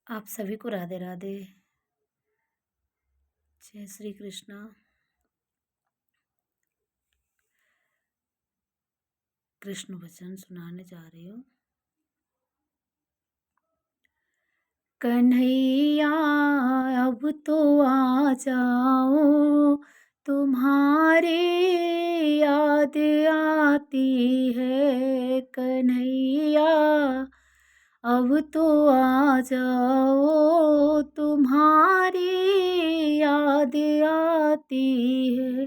आप सभी को राधे राधे। जय श्री कृष्णा। कृष्ण वचन सुनाने जा रही हूँ। कन्हैया अब तो आ जाओ, तुम्हारी याद आती है। कन्हैया अब तो आ जाओ, तुम्हारी याद आती है।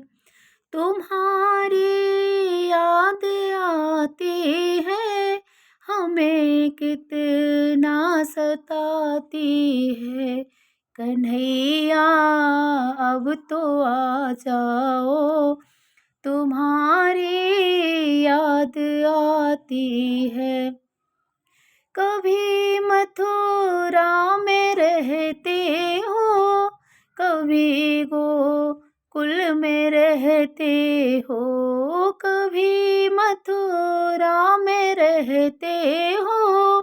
तुम्हारी याद आती है, हमें कितना सताती है। कन्हैया अब तो आ जाओ, तुम्हारी याद आती है। कभी मथुरा में रहते हो, कभी गोकुल में रहते हो। कभी मथुरा में रहते हो,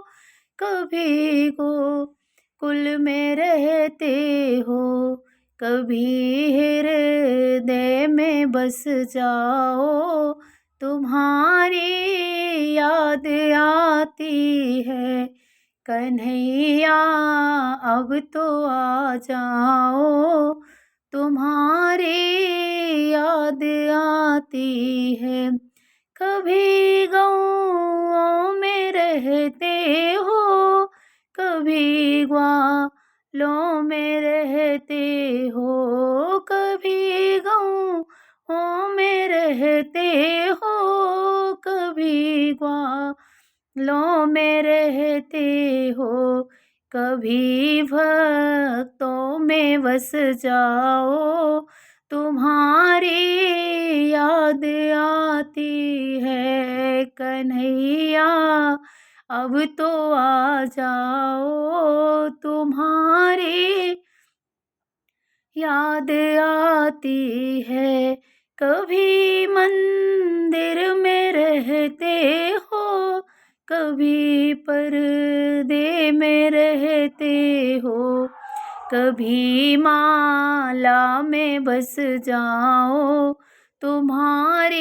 कभी गोकुल में रहते हो। कभी हृदय में बस जाओ, तुम्हारी याद आती है। कन्हैया अब तो आ जाओ, तुम्हारी याद आती है। कभी गाँव में रहते हो, कभी ग्वालों में रहते हो। कभी गाँव में रहते हो, कभी ग्वालों में रहते हो। कभी भक्तों में बस जाओ, तुम्हारी याद आती है। कन्हैया अब तो आ जाओ, तुम्हारी याद आती है। कभी मंदिर में रहते हो, कभी पर्दे में रहते हो। कभी माला में बस जाओ, तुम्हारी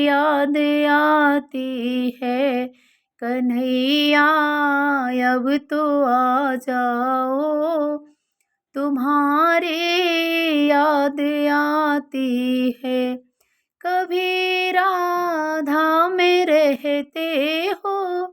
याद आती है। कन्हैया अब तो आ जाओ, तुम्हारी याद आती है। कभी राधा में रहते हो,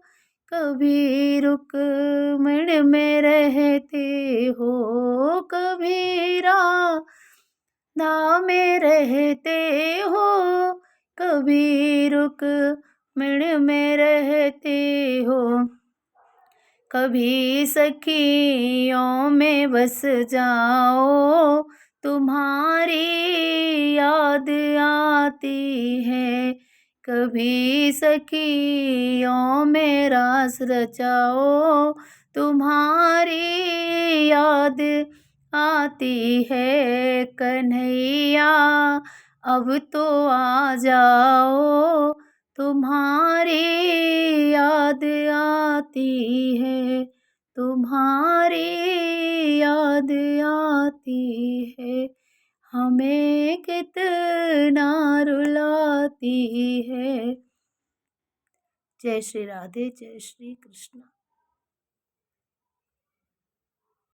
कभी रुक्मिणी में रहते हो। कभी राधा में रहते हो, कभी रुक्मिणी में रहते हो। कभी सखियों में बस जाओ, तुम्हारी याद आती है। कभी सखियों में रास रचाओ, तुम्हारी याद आती है। कन्हैया अब तो आ जाओ, तुम्हारी याद आती है। तुम्हारी याद आती है, हमें कितना रुलाती है। जय श्री राधे, जय श्री कृष्ण।